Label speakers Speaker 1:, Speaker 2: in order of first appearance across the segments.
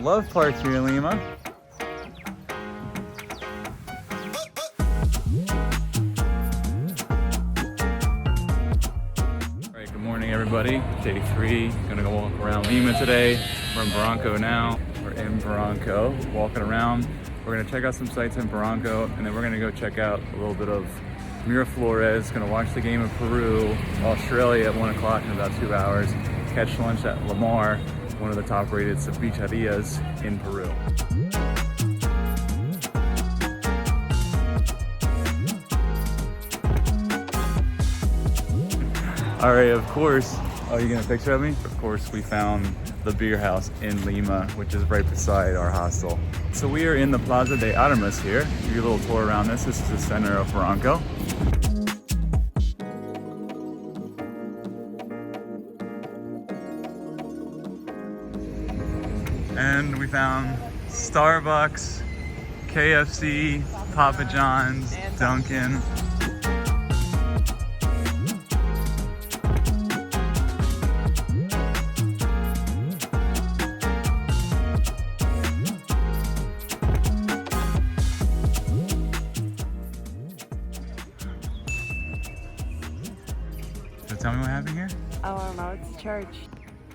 Speaker 1: love parks here in Lima. Alright, good morning everybody. Day 3. Gonna go walk around Lima today. We're in Barranco now. We're in Barranco, walking around. We're gonna check out some sites in Barranco, and then we're gonna go check out a little bit of Miraflores. Gonna watch the game of Peru, Australia at 1 o'clock in about 2 hours. Catch lunch at Amor, one of the top rated cevicherias in Peru. All right, of course. Oh, you gonna picture of me? Of course, we found the beer house in Lima, which is right beside our hostel. So we are in the Plaza de Armas here. Give you a little tour around this. This is the center of Barranco. And we found Starbucks, KFC, Papa John's, Dunkin'. So tell me what happened here?
Speaker 2: Oh no, it's a church.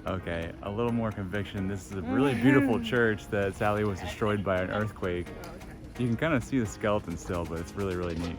Speaker 1: Okay, a little more conviction. This is a really beautiful church that sadly was destroyed by an earthquake. You can kind of see the skeleton still, but it's really, really neat.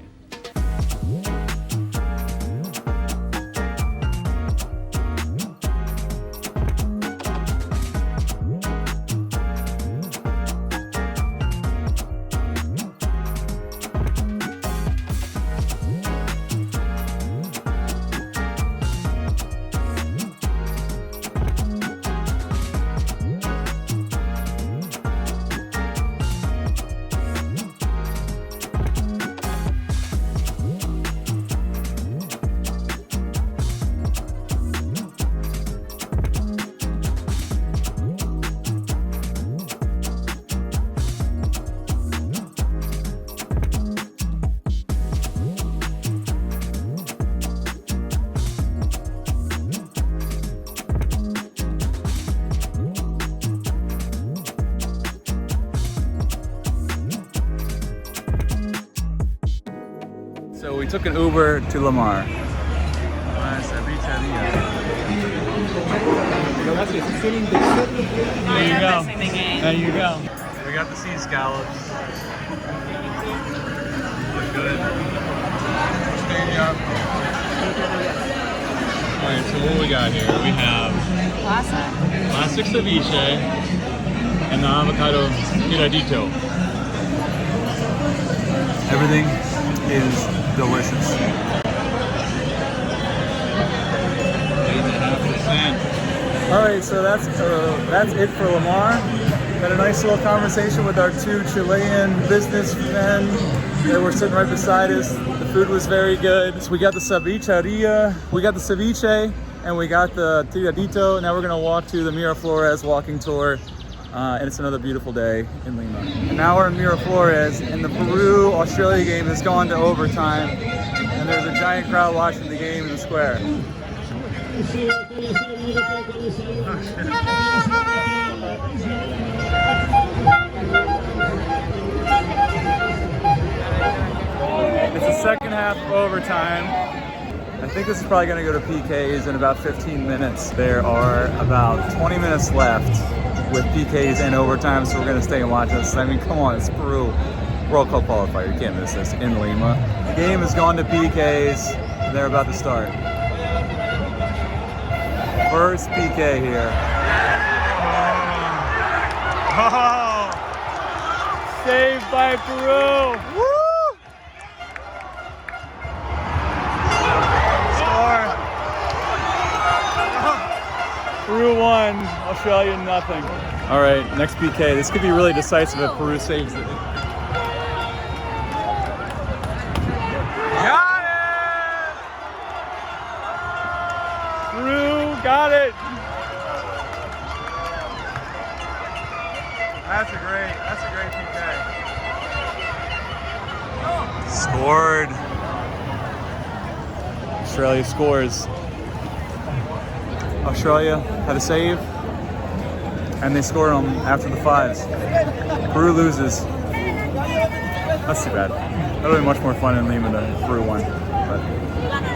Speaker 1: So we took an Uber to Lamar. There you go. There you go. We got the sea scallops. Look good. Alright, so what we got here? We have classic ceviche and the avocado tiradito. Everything is delicious. Alright, so that's it for Lamar. Had a nice little conversation with our 2 Chilean businessmen that were sitting right beside us. The food was very good. So we got the cevicheria, we got the ceviche, and we got the tiradito. Now we're gonna walk to the Miraflores walking tour. And it's another beautiful day in Lima. And now we're in Miraflores, and the Peru-Australia game has gone to overtime, and there's a giant crowd watching the game in the square. It's the second half of overtime. I think this is probably going to go to PKs in about 15 minutes. There are about 20 minutes left with PKs and overtime, so we're going to stay and watch this. I mean, come on, it's Peru. World Cup qualifier, you can't miss this in Lima. The game has gone to PKs, and they're about to start. First PK here. Oh, saved by Peru. Woo! Peru won, Australia nothing. All right, next PK. This could be really decisive if Peru saves it. Got it! Peru got it! That's a great PK. Scored. Australia scores. Australia had a save. and they scored them after the 5s. Peru loses. That's too bad. That'll be much more fun in Lima than Peru won. But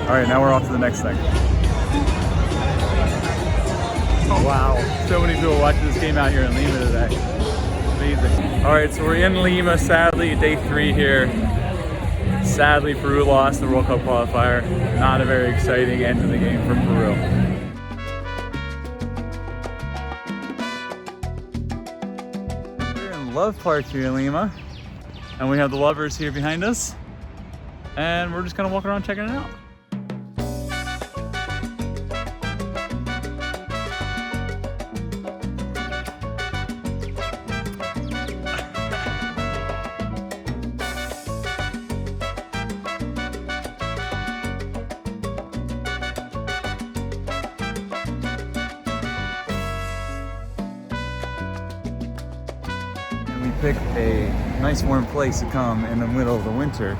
Speaker 1: all right, now we're off to the next thing. Oh, wow, so many people watching this game out here in Lima today. Amazing. All right, so we're in Lima, sadly, day 3 here. Sadly, Peru lost the World Cup qualifier. Not a very exciting end to the game for Peru. We're in Love Park here in Lima, and we have the lovers here behind us, and we're just gonna walk around checking it out. Pick a nice warm place to come in the middle of the winter,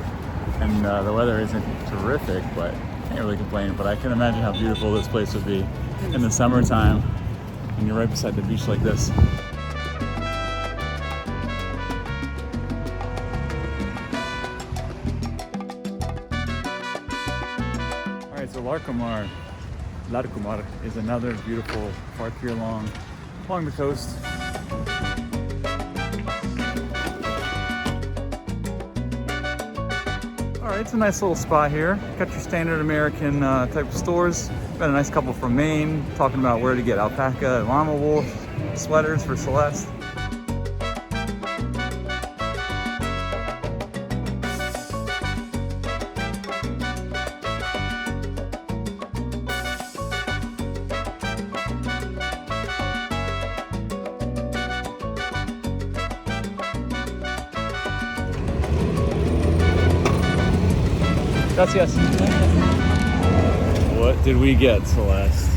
Speaker 1: and the weather isn't terrific, but I can't really complain. But I can imagine how beautiful this place would be in the summertime, and you're right beside the beach like this. All right, so Larcomar is another beautiful park here along the coast. It's a nice little spot here. Got your standard American type of stores. Got a nice couple from Maine talking about where to get alpaca and llama wool sweaters for Celeste. Gracias. What did we get, Celeste?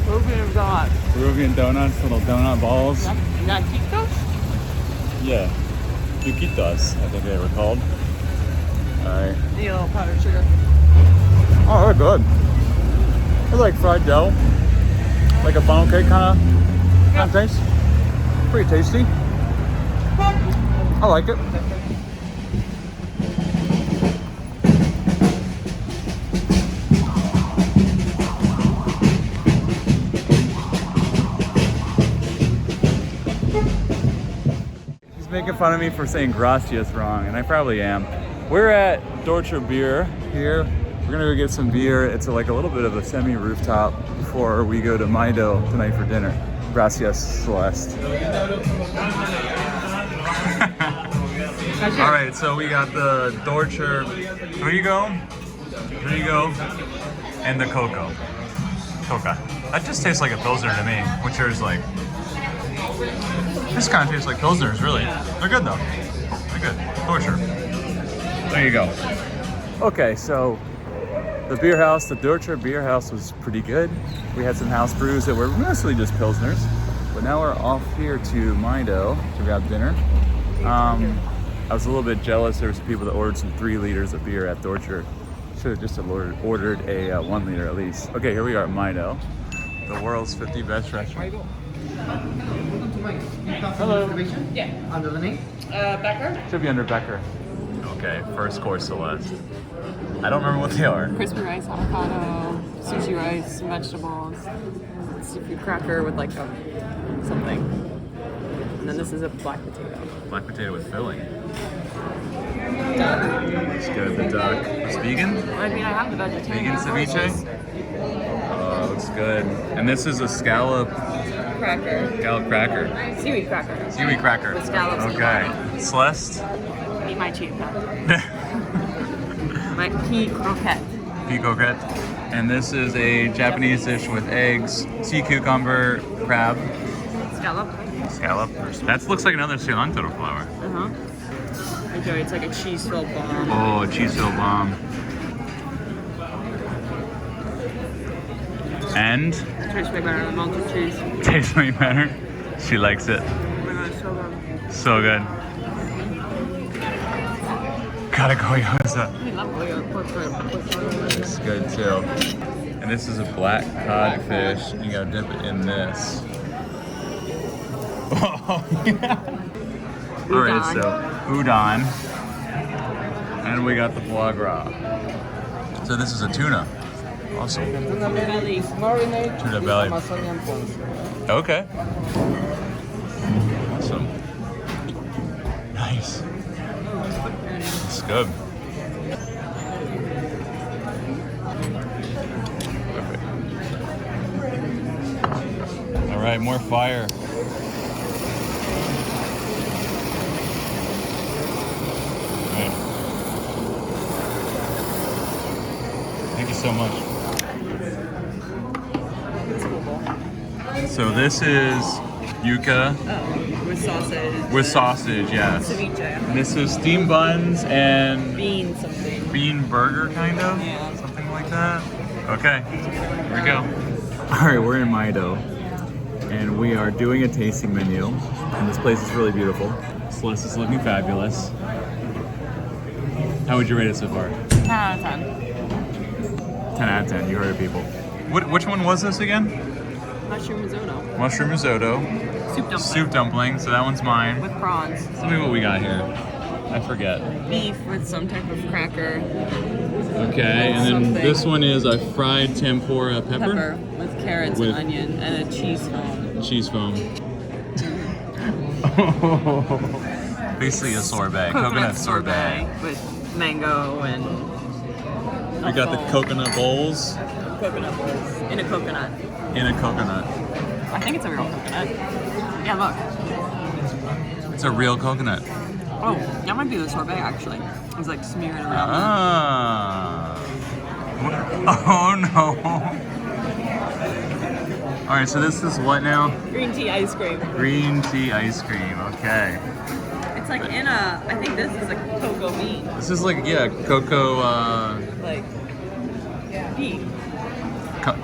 Speaker 2: Peruvian donuts.
Speaker 1: Peruvian donuts, little donut balls.
Speaker 2: Yuquitas?
Speaker 1: Yeah, yuquitas, I think they were called. Alright.
Speaker 2: Need a little powdered sugar.
Speaker 1: Oh, they're good. They're like fried dough. Like a funnel cake kind of taste. Pretty tasty. I like it. Making fun of me for saying gracias wrong, and I probably am. We're at Dorcher Bier here. We're gonna go get some beer. It's like a little bit of a semi-rooftop before we go to Maido tonight for dinner. Gracias, Celeste. All right, so we got the Dorcher Trigo, and the Coca. That just tastes like a Pilsner to me, which is like, this kind of tastes like Pilsners, really. They're good though. They're good. Dorcher. There you go. Okay, so the Dorcher Beer House was pretty good. We had some house brews that were mostly just Pilsners. But now we're off here to Maido to grab dinner. I was a little bit jealous. There were some people that ordered some 3 liters of beer at Dorcher. Should have just ordered a 1 liter at least. Okay, here we are at Maido, the world's 50 best restaurant. Hello.
Speaker 2: Yeah.
Speaker 3: Under the name?
Speaker 2: Becker?
Speaker 1: Should be under Becker. Okay, first course, Celeste. I don't remember what they are.
Speaker 2: Crispy rice, avocado, sushi rice, vegetables, seafood cracker with like a something. And then this is a black potato.
Speaker 1: Black potato with filling. Let's go with the duck. It's vegan?
Speaker 2: I mean, I have the vegetarian.
Speaker 1: Vegan ceviche? Looks good. And this is a scallop
Speaker 2: Cracker.
Speaker 1: cracker.
Speaker 2: Seaweed cracker.
Speaker 1: Seaweed cracker.
Speaker 2: With scallops.
Speaker 1: Okay. Celeste?
Speaker 2: Eat my cheap. My pea croquette.
Speaker 1: Pea croquette. And this is a Japanese dish with eggs, sea cucumber, crab.
Speaker 2: Scallop.
Speaker 1: That looks like another cilantro flower.
Speaker 2: Enjoy. It's like a cheese-filled bomb.
Speaker 1: Oh, a cheese-filled bomb. And?
Speaker 2: Tastes way better than melted cheese.
Speaker 1: Tastes way better. She likes it.
Speaker 2: Oh my god, it's so good.
Speaker 1: So good. Gotta go, Yosa.
Speaker 2: We love pork.
Speaker 1: It's good too. And this is a black codfish. You gotta dip it in this. Oh, yeah. All right, so udon, and we got the foie gras. So this is a tuna. Awesome.
Speaker 3: Tuna belly, marinade,
Speaker 1: Tuna belly.
Speaker 3: Amazonian prawns.
Speaker 1: Okay. Awesome. Nice. It's good. Perfect. All right, more fire. Right. Thank you so much. So this is yuca
Speaker 2: With sausage.
Speaker 1: with sausage, yes.
Speaker 2: Ceviche.
Speaker 1: And this is steamed buns and
Speaker 2: Bean something.
Speaker 1: bean burger, kind of?
Speaker 2: Yeah.
Speaker 1: Something like that. Okay, here we go. All right, we're in Maido, and we are doing a tasting menu, and this place is really beautiful. Celeste is looking fabulous. How would you rate it so far?
Speaker 2: 10 out of 10.
Speaker 1: 10 out of 10, you heard it, people. Which one was this again?
Speaker 2: Mushroom risotto.
Speaker 1: Mushroom risotto.
Speaker 2: Soup dumpling.
Speaker 1: Soup dumpling, so that one's mine.
Speaker 2: With prawns.
Speaker 1: Tell me what we got here. I forget.
Speaker 2: Beef with some type of cracker.
Speaker 1: Okay, and then
Speaker 2: Something.
Speaker 1: this one is a fried tempura pepper.
Speaker 2: Pepper with carrots
Speaker 1: With-
Speaker 2: and onion and a cheese foam.
Speaker 1: Cheese foam. Basically a sorbet, coconut sorbet.
Speaker 2: with mango and
Speaker 1: We got the coconut bowls
Speaker 2: coconut bowls in a coconut.
Speaker 1: in a coconut.
Speaker 2: I think it's a real coconut. Yeah, look.
Speaker 1: It's a real coconut.
Speaker 2: Oh, that might be the sorbet actually. It's like smearing around.
Speaker 1: Ah. Oh no. All right, so this is what now?
Speaker 2: Green tea ice cream.
Speaker 1: Green tea ice cream. Okay.
Speaker 2: It's like in a. I think this is a cocoa bean.
Speaker 1: This is like cocoa.
Speaker 2: Like bean. No.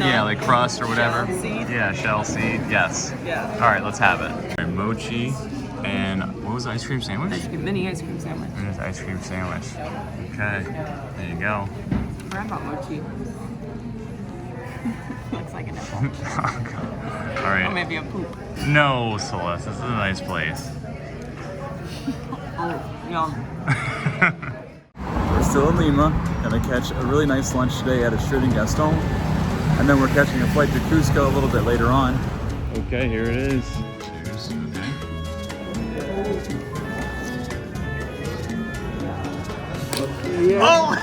Speaker 1: Yeah, like crust or whatever.
Speaker 2: Shell seed?
Speaker 1: Yeah, shell seed. Yes.
Speaker 2: Yeah.
Speaker 1: All right, let's have it. All right, mochi and what was the ice cream sandwich?
Speaker 2: Mini ice cream sandwich.
Speaker 1: And it's ice cream sandwich. Okay, there you go.
Speaker 2: Forgot about mochi. Looks like an apple.
Speaker 1: Oh, God. All
Speaker 2: Or
Speaker 1: right.
Speaker 2: maybe a poop.
Speaker 1: No, Celeste, this is a nice place.
Speaker 2: Oh, yum.
Speaker 1: We're still in Lima. Gonna catch a really nice lunch today at a Shooting Gaston. And then we're catching a flight to Cusco a little bit later on. Okay, here it is. Cheers. Okay.
Speaker 3: Yeah.
Speaker 1: Oh!